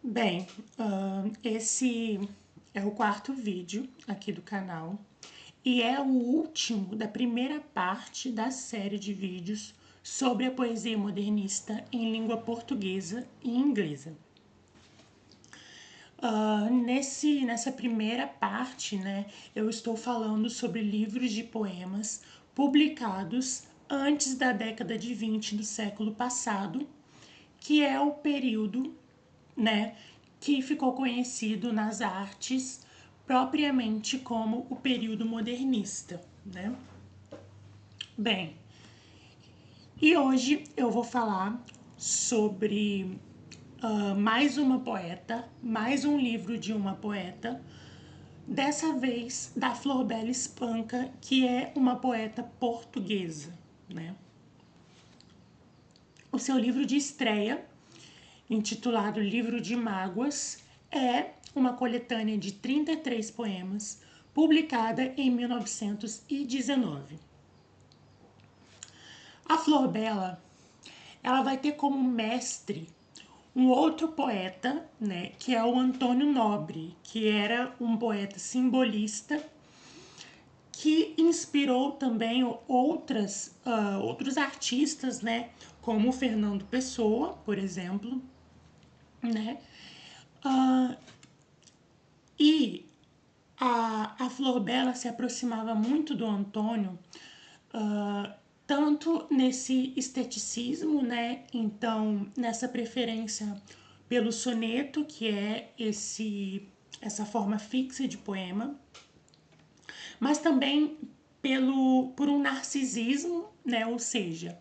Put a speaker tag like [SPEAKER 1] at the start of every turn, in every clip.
[SPEAKER 1] Bem, esse é o quarto vídeo aqui do canal e é o último da primeira parte da série de vídeos sobre a poesia modernista em língua portuguesa e inglesa. Nessa primeira parte, né, eu estou falando sobre livros de poemas publicados antes da década de 20 do século passado, que é o período, né, que ficou conhecido nas artes propriamente como o período modernista, né? Bem, e hoje eu vou falar sobre mais uma poeta, mais um livro de uma poeta, dessa vez da Flor Bela Espanca, que é uma poeta portuguesa, né? O seu livro de estreia, intitulado Livro de Mágoas, é uma coletânea de 33 poemas, publicada em 1919. A Flor Bela, ela vai ter como mestre um outro poeta, né, que é o Antônio Nobre, que era um poeta simbolista que inspirou também outros artistas, né, como Fernando Pessoa, por exemplo, né? E a Flor Bela se aproximava muito do Antônio, tanto nesse esteticismo, né? Então, nessa preferência pelo soneto, que é essa forma fixa de poema, mas também por um narcisismo, né? Ou seja,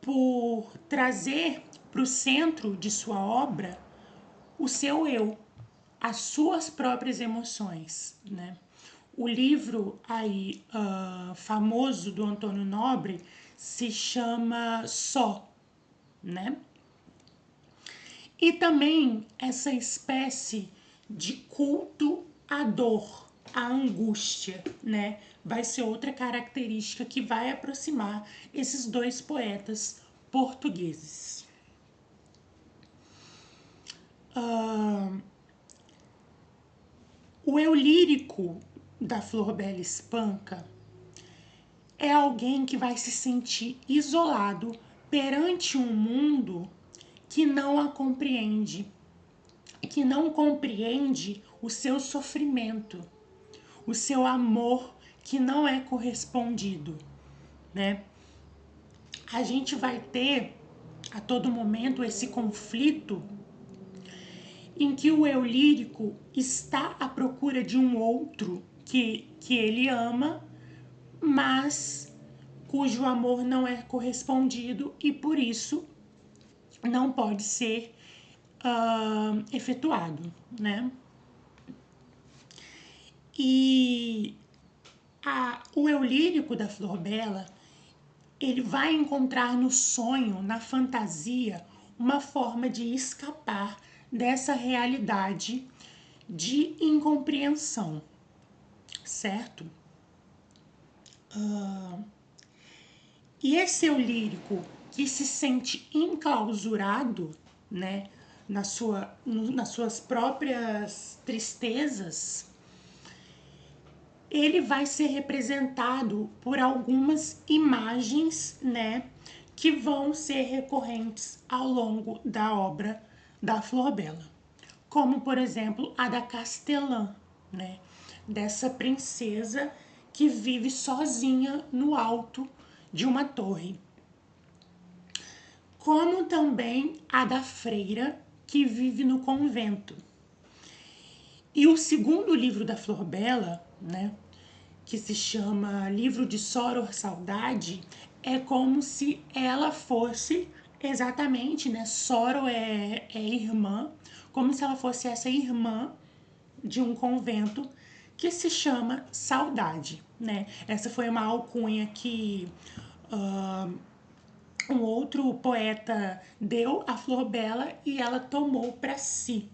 [SPEAKER 1] por trazer para o centro de sua obra o seu eu, as suas próprias emoções, né? O livro aí famoso do Antônio Nobre se chama Só, né? E também essa espécie de culto à dor, à angústia, né? Vai ser outra característica que vai aproximar esses dois poetas portugueses. O eu lírico da Flor Bela Espanca é alguém que vai se sentir isolado perante um mundo que não a compreende, que não compreende o seu sofrimento, o seu amor que não é correspondido, né? A gente vai ter a todo momento esse conflito em que o eu lírico está à procura de um outro que ele ama, mas cujo amor não é correspondido e por isso não pode ser efetuado, né? E o eu lírico da Flor Bela, ele vai encontrar no sonho, na fantasia, uma forma de escapar dessa realidade de incompreensão, certo? E esse eu lírico que se sente enclausurado, né, nas suas próprias tristezas, ele vai ser representado por algumas imagens, né, que vão ser recorrentes ao longo da obra da Flor Bela. Como, por exemplo, a da Castelã, né, dessa princesa que vive sozinha no alto de uma torre. Como também a da freira que vive no convento. E o segundo livro da Flor Bela, né, que se chama Livro de Soror Saudade, é como se ela fosse exatamente, né? Soror é irmã, como se ela fosse essa irmã de um convento que se chama Saudade, né? Essa foi uma alcunha que um outro poeta deu à Flor Bela e ela tomou para si.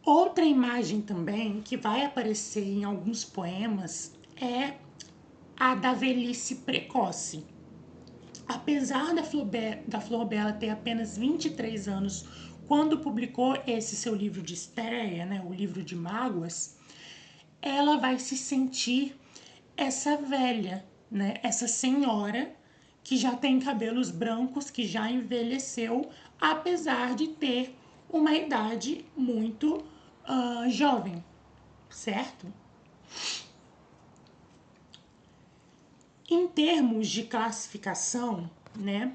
[SPEAKER 1] Outra imagem também que vai aparecer em alguns poemas é a da velhice precoce. apesar da Flor Bela ter apenas 23 anos quando publicou esse seu livro de estreia, né, o livro de Mágoas, ela vai se sentir essa velha, né, essa senhora que já tem cabelos brancos, que já envelheceu, apesar de ter uma idade muito jovem, certo? Em termos de classificação, né,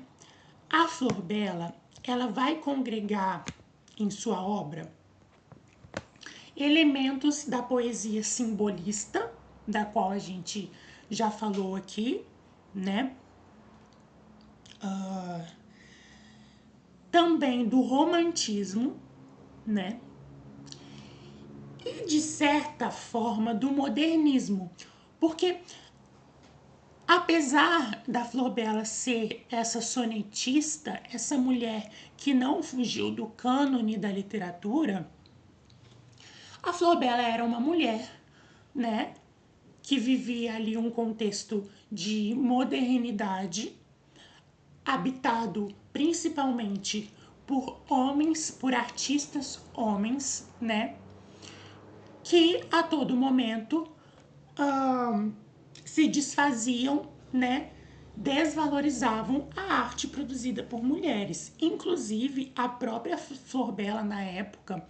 [SPEAKER 1] a Flor Bela, ela vai congregar em sua obra elementos da poesia simbolista, da qual a gente já falou aqui, né? Também do romantismo, né? E de certa forma do modernismo, porque apesar da Flor Bela ser essa sonetista, essa mulher que não fugiu do cânone da literatura, a Flor Bela era uma mulher, né, que vivia ali um contexto de modernidade, habitado principalmente por homens, por artistas homens, né, que a todo momento se desfaziam, né, desvalorizavam a arte produzida por mulheres. Inclusive, a própria Flor Bela, na época,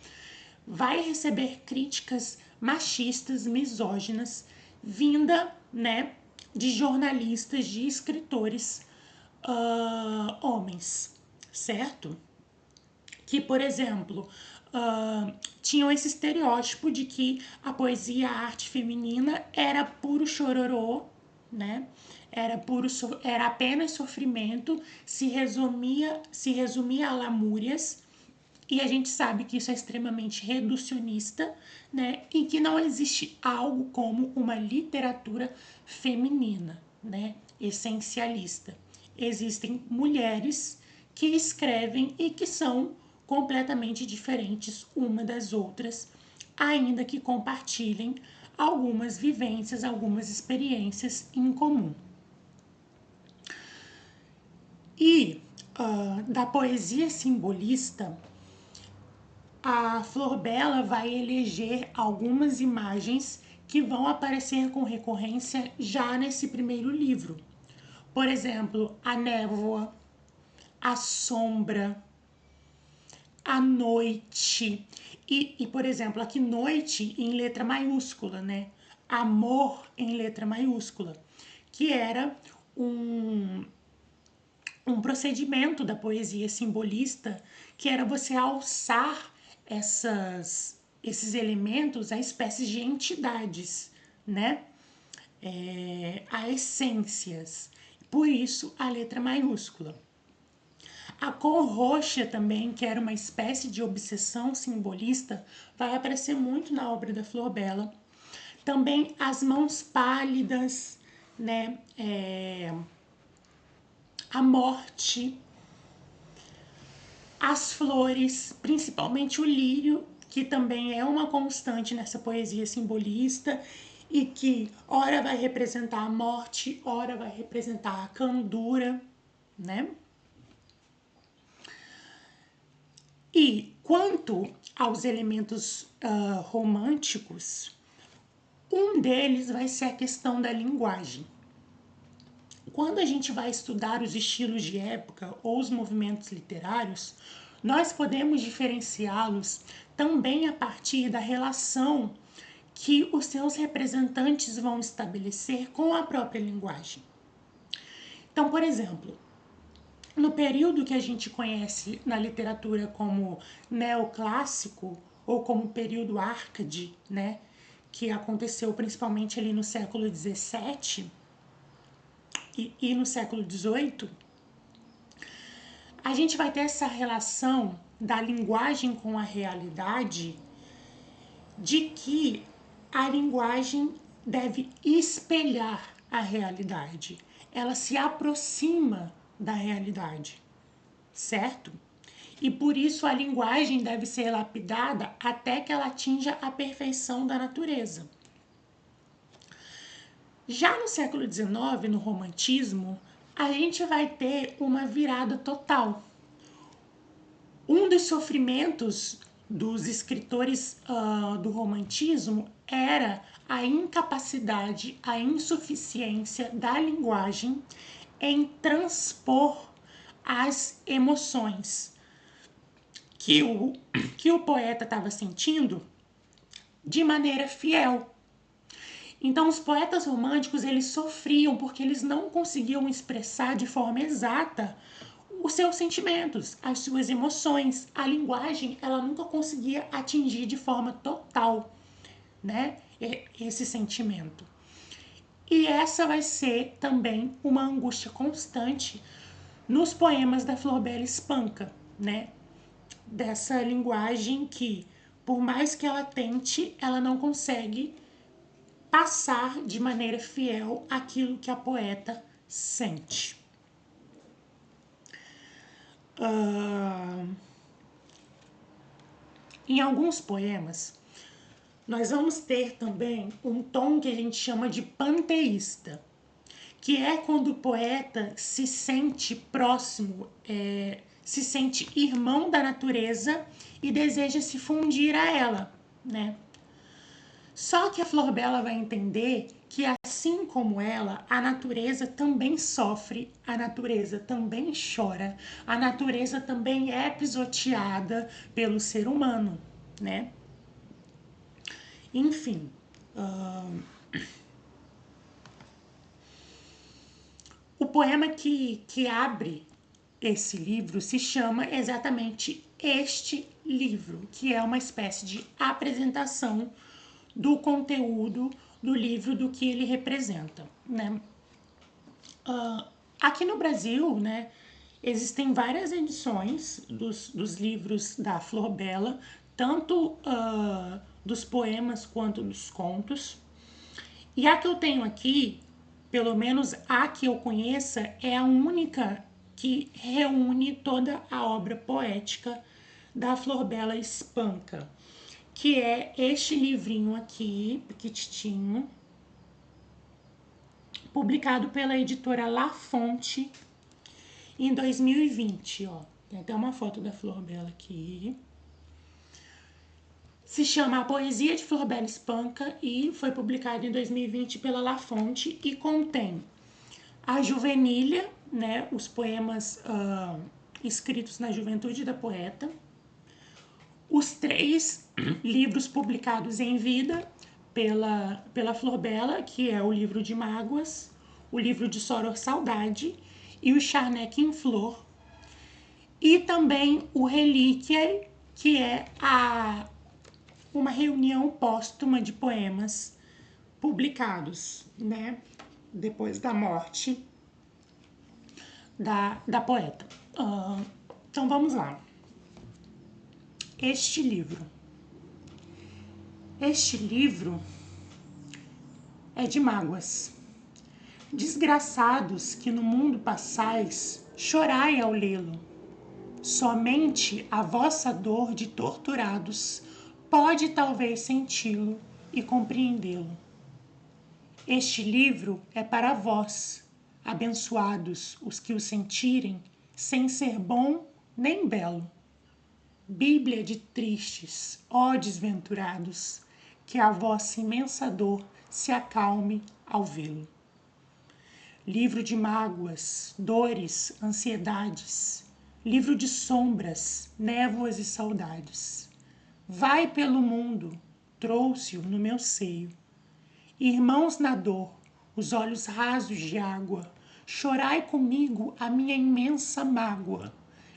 [SPEAKER 1] vai receber críticas machistas, misóginas, vinda, né, de jornalistas, de escritores homens, certo? Que, por exemplo, tinham esse estereótipo de que a poesia, a arte feminina era puro chororô, né? Era apenas sofrimento, se resumia a lamúrias, e a gente sabe que isso é extremamente reducionista, né? E que não existe algo como uma literatura feminina, né? Essencialista. Existem mulheres que escrevem e que são completamente diferentes uma das outras, ainda que compartilhem algumas vivências, algumas experiências em comum. E da poesia simbolista, a Flor Bela vai eleger algumas imagens que vão aparecer com recorrência já nesse primeiro livro. Por exemplo, a névoa, a sombra, a noite. E, por exemplo, aqui noite em letra maiúscula, né? Amor em letra maiúscula, que era um procedimento da poesia simbolista, que era você alçar esses elementos a espécies de entidades, né? A essências. Por isso, a letra maiúscula. A cor roxa também, que era uma espécie de obsessão simbolista, vai aparecer muito na obra da Flor Bela. Também as mãos pálidas, né? A morte, as flores, principalmente o lírio, que também é uma constante nessa poesia simbolista e que ora vai representar a morte, ora vai representar a candura, né? E quanto aos elementos românticos, um deles vai ser a questão da linguagem. Quando a gente vai estudar os estilos de época ou os movimentos literários, nós podemos diferenciá-los também a partir da relação que os seus representantes vão estabelecer com a própria linguagem. Então, por exemplo, no período que a gente conhece na literatura como neoclássico ou como período Arcade, né, que aconteceu principalmente ali no século XVII e no século XVIII, a gente vai ter essa relação da linguagem com a realidade, de que a linguagem deve espelhar a realidade, ela se aproxima da realidade, certo? E por isso a linguagem deve ser lapidada até que ela atinja a perfeição da natureza. Já no século XIX, no romantismo, a gente vai ter uma virada total. Um dos sofrimentos dos escritores do romantismo era a incapacidade, a insuficiência da linguagem em transpor as emoções que o poeta estava sentindo de maneira fiel. Então, os poetas românticos, eles sofriam porque eles não conseguiam expressar de forma exata os seus sentimentos, as suas emoções. A linguagem, ela nunca conseguia atingir de forma total, né, esse sentimento. E essa vai ser também uma angústia constante nos poemas da Flor Bela Espanca, né? Dessa linguagem que, por mais que ela tente, ela não consegue passar de maneira fiel aquilo que a poeta sente. Em alguns poemas, nós vamos ter também um tom que a gente chama de panteísta, que é quando o poeta se sente próximo, se sente irmão da natureza e deseja se fundir a ela, né? Só que a Flor Bela vai entender que, assim como ela, a natureza também sofre, a natureza também chora, a natureza também é pisoteada pelo ser humano, né? Enfim, o poema que abre esse livro se chama exatamente Este Livro, que é uma espécie de apresentação do conteúdo do livro, do que ele representa, né? Aqui no Brasil, né, existem várias edições dos livros da Flor Bela, tanto dos poemas quanto dos contos. E a que eu tenho aqui, pelo menos a que eu conheça, é a única que reúne toda a obra poética da Flor Bela Espanca, que é este livrinho aqui, pequitinho, publicado pela editora La Fonte em 2020, ó. Tem até uma foto da Flor Bela aqui. Se chama A Poesia de Flor Bela Espanca e foi publicado em 2020 pela La Fonte e contém a Juvenília, né, os poemas escritos na juventude da poeta, os 3 livros publicados em vida pela Flor Bela, que é o livro de Mágoas, o livro de Soror Saudade e o Charneck em Flor, e também o Relíquia, que é uma reunião póstuma de poemas publicados, né, depois da morte da poeta. Então vamos lá. Este livro é de mágoas. Desgraçados que no mundo passais, chorai ao lê-lo. Somente a vossa dor de torturados pode talvez senti-lo e compreendê-lo. Este livro é para vós, abençoados os que o sentirem, sem ser bom nem belo. Bíblia de tristes, ó desventurados, que a vossa imensa dor se acalme ao vê-lo. Livro de mágoas, dores, ansiedades, livro de sombras, névoas e saudades. Vai pelo mundo, trouxe-o no meu seio. Irmãos na dor, os olhos rasos de água, chorai comigo a minha imensa mágoa,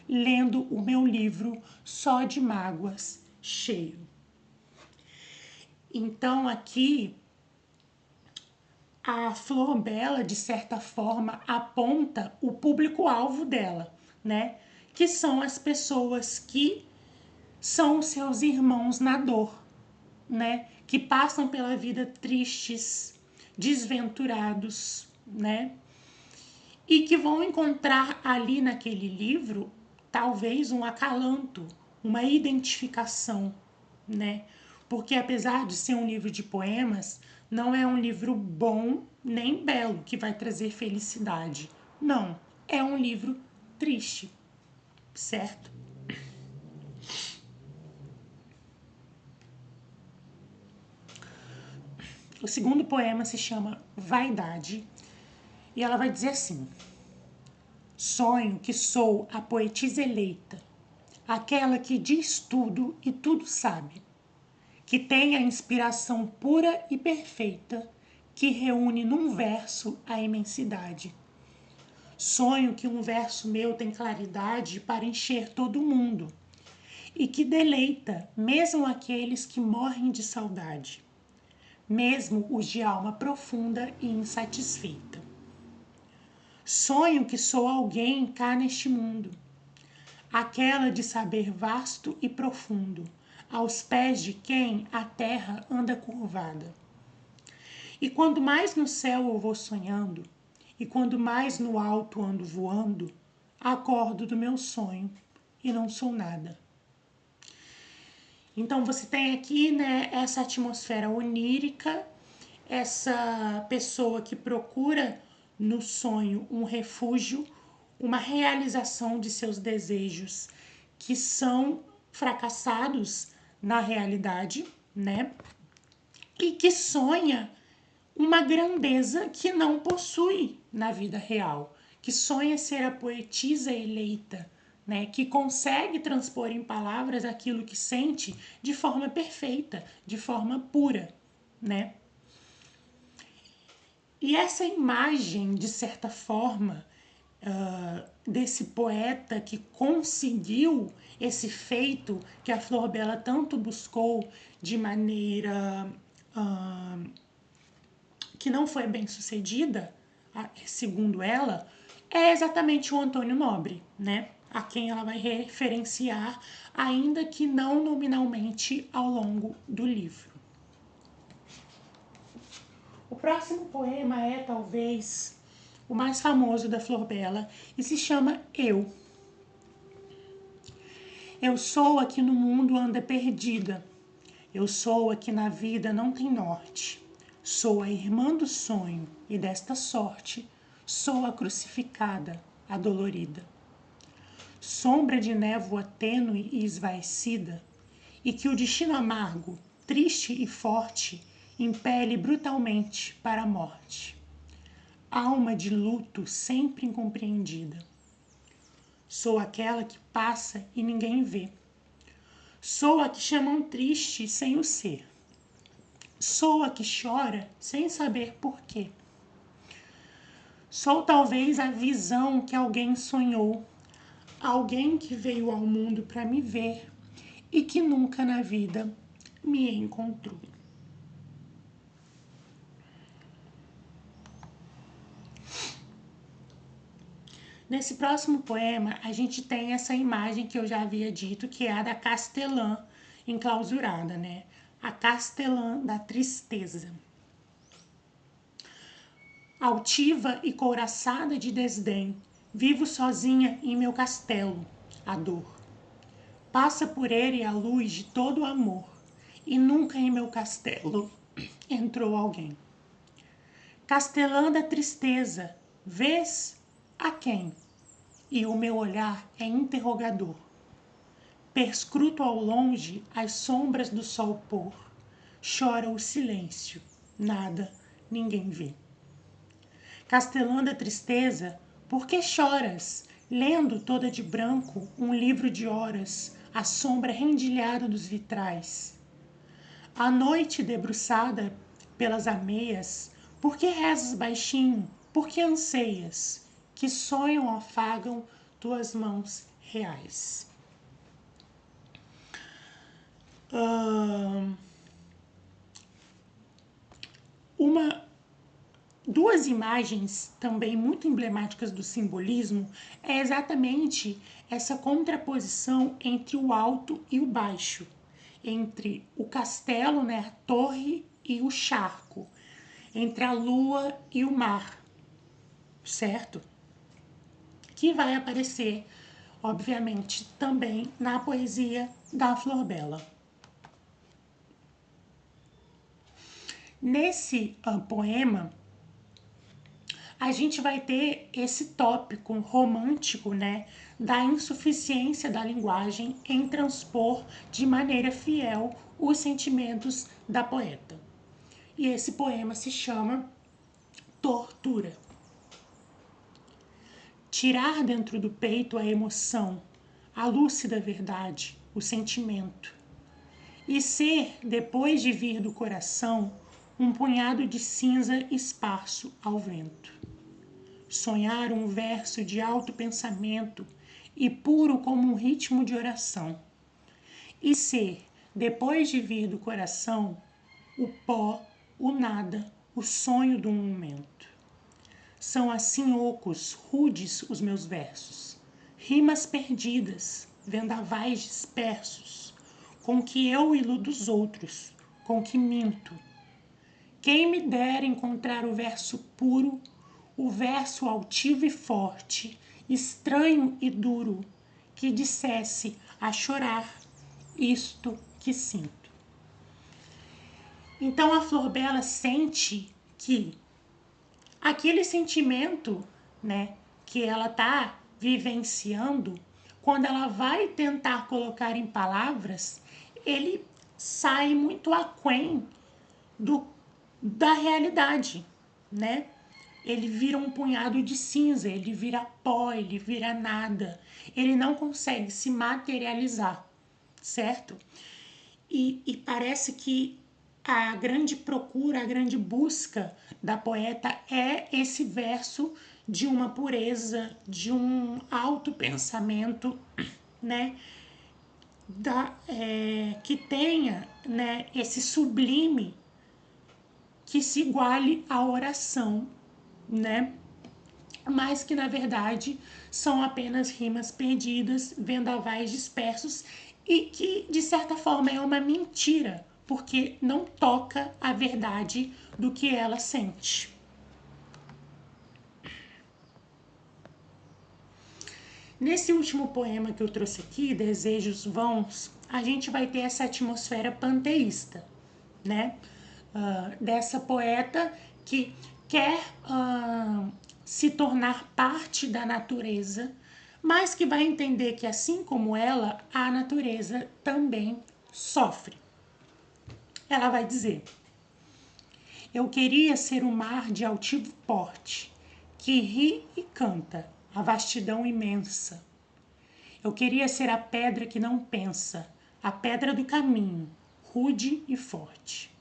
[SPEAKER 1] lendo o meu livro só de mágoas cheio. Então aqui a Flor Bela, de certa forma, aponta o público-alvo dela, né? Que são as pessoas que são seus irmãos na dor, né? Que passam pela vida tristes, desventurados, né? E que vão encontrar ali naquele livro talvez um acalanto, uma identificação, né? Porque apesar de ser um livro de poemas, não é um livro bom nem belo que vai trazer felicidade, Não, é um livro triste, certo? O segundo poema se chama Vaidade e ela vai dizer assim: sonho que sou a poetisa eleita, aquela que diz tudo e tudo sabe, que tem a inspiração pura e perfeita, que reúne num verso a imensidade. Sonho que um verso meu tem claridade para encher todo mundo e que deleita mesmo aqueles que morrem de saudade, mesmo os de alma profunda e insatisfeita. Sonho que sou alguém cá neste mundo, aquela de saber vasto e profundo, aos pés de quem a terra anda curvada. E quando mais no céu eu vou sonhando, e quando mais no alto ando voando, acordo do meu sonho e não sou nada. Então você tem aqui, né, essa atmosfera onírica, essa pessoa que procura no sonho um refúgio, uma realização de seus desejos que são fracassados na realidade, né? E que sonha uma grandeza que não possui na vida real, que sonha ser a poetisa eleita, né, que consegue transpor em palavras aquilo que sente de forma perfeita, de forma pura, né? E essa imagem, de certa forma, desse poeta que conseguiu esse feito que a Flor Bela tanto buscou de maneira que não foi bem sucedida, segundo ela, é exatamente o Antônio Nobre, né? A quem ela vai referenciar, ainda que não nominalmente ao longo do livro. O próximo poema é talvez o mais famoso da Flor Bela e se chama Eu. Eu sou a que no mundo anda perdida. Eu sou a que na vida não tem norte. Sou a irmã do sonho e desta sorte sou a crucificada, a dolorida. Sombra de névoa tênue e esvaecida, e que o destino amargo, triste e forte, impele brutalmente para a morte. Alma de luto sempre incompreendida. Sou aquela que passa e ninguém vê. Sou a que chamam triste sem o ser. Sou a que chora sem saber porquê. Sou talvez a visão que alguém sonhou, alguém que veio ao mundo para me ver e que nunca na vida me encontrou. Nesse próximo poema, a gente tem essa imagem que eu já havia dito, que é a da Castelã enclausurada, né? A Castelã da tristeza. Altiva e couraçada de desdém, vivo sozinha em meu castelo, a dor. Passa por ele a luz de todo o amor, e nunca em meu castelo entrou alguém. Castelã da tristeza, vês a quem? E o meu olhar é interrogador. Perscruto ao longe as sombras do sol pôr. Chora o silêncio, nada, ninguém vê. Castelã da tristeza, por que choras, lendo toda de branco um livro de horas, a sombra rendilhada dos vitrais? À noite debruçada pelas ameias, por que rezas baixinho, por que anseias? Que sonham afagam tuas mãos reais. Duas imagens também muito emblemáticas do simbolismo é exatamente essa contraposição entre o alto e o baixo, entre o castelo, né, a torre e o charco, entre a lua e o mar, certo? Que vai aparecer, obviamente, também na poesia da Flor Bela. Nesse poema, a gente vai ter esse tópico romântico, né, da insuficiência da linguagem em transpor de maneira fiel os sentimentos da poeta. E esse poema se chama Tortura. Tirar dentro do peito a emoção, a lúcida verdade, o sentimento. E ser, depois de vir do coração, um punhado de cinza esparso ao vento. Sonhar um verso de alto pensamento e puro como um ritmo de oração. E ser, depois de vir do coração, o pó, o nada, o sonho de um momento. São assim ocos, rudes os meus versos, rimas perdidas, vendavais dispersos, com que eu iludo os outros, com que minto. Quem me dera encontrar o verso puro, o verso altivo e forte, estranho e duro, que dissesse a chorar isto que sinto. Então a Flor Bela sente que aquele sentimento, né, que ela está vivenciando, quando ela vai tentar colocar em palavras, ele sai muito aquém da realidade, né? Ele vira um punhado de cinza, ele vira pó, ele vira nada. Ele não consegue se materializar, certo? E parece que a grande procura, a grande busca da poeta é esse verso de uma pureza, de um autopensamento, né? Que tenha, né, esse sublime que se iguale à oração, né? Mas que na verdade são apenas rimas perdidas, vendavais dispersos e que de certa forma é uma mentira, porque não toca a verdade do que ela sente. Nesse último poema que eu trouxe aqui, Desejos Vãos, a gente vai ter essa atmosfera panteísta, né? Dessa poeta que quer se tornar parte da natureza, mas que vai entender que, assim como ela, a natureza também sofre. Ela vai dizer: eu queria ser o mar de altivo porte, que ri e canta, a vastidão imensa. Eu queria ser a pedra que não pensa, a pedra do caminho, rude e forte.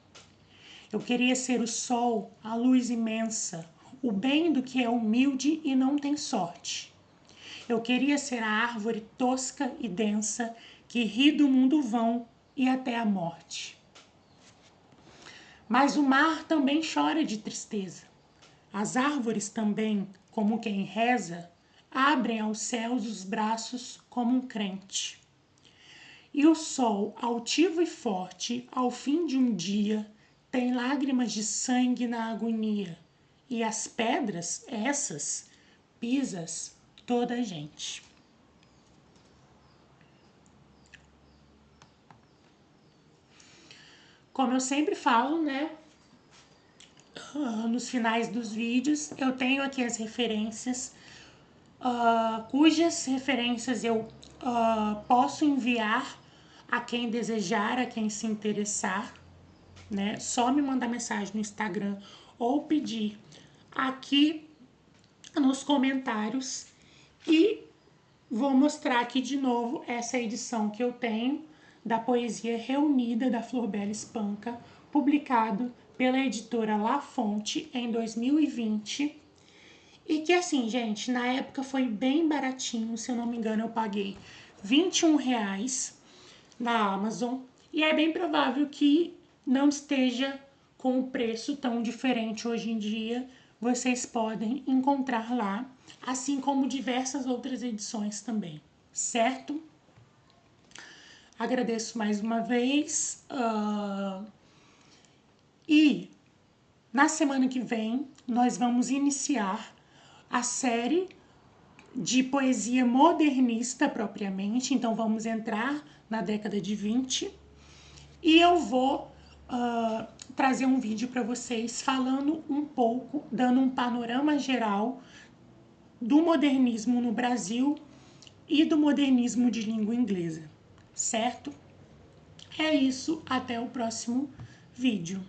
[SPEAKER 1] Eu queria ser o sol, a luz imensa, o bem do que é humilde e não tem sorte. Eu queria ser a árvore tosca e densa que ri do mundo vão e até a morte. Mas o mar também chora de tristeza. As árvores também, como quem reza, abrem aos céus os braços como um crente. E o sol, altivo e forte, ao fim de um dia, tem lágrimas de sangue na agonia. E as pedras, essas, pisas toda a gente. Como eu sempre falo, né? Nos finais dos vídeos, eu tenho aqui as referências, cujas referências eu posso enviar a quem desejar, a quem se interessar, né? Só me mandar mensagem no Instagram ou pedir aqui nos comentários e vou mostrar aqui de novo essa edição que eu tenho da Poesia Reunida da Flor Bela Espanca, publicado pela editora La Fonte em 2020. E que assim, gente, na época foi bem baratinho, se eu não me engano eu paguei R$21 na Amazon. E é bem provável que não esteja com o preço tão diferente hoje em dia. Vocês podem encontrar lá, assim como diversas outras edições também, certo? Agradeço mais uma vez. E na semana que vem nós vamos iniciar a série de poesia modernista propriamente. Então vamos entrar na década de 20 e eu vou trazer um vídeo para vocês falando um pouco, dando um panorama geral do modernismo no Brasil e do modernismo de língua inglesa, certo? É isso, até o próximo vídeo.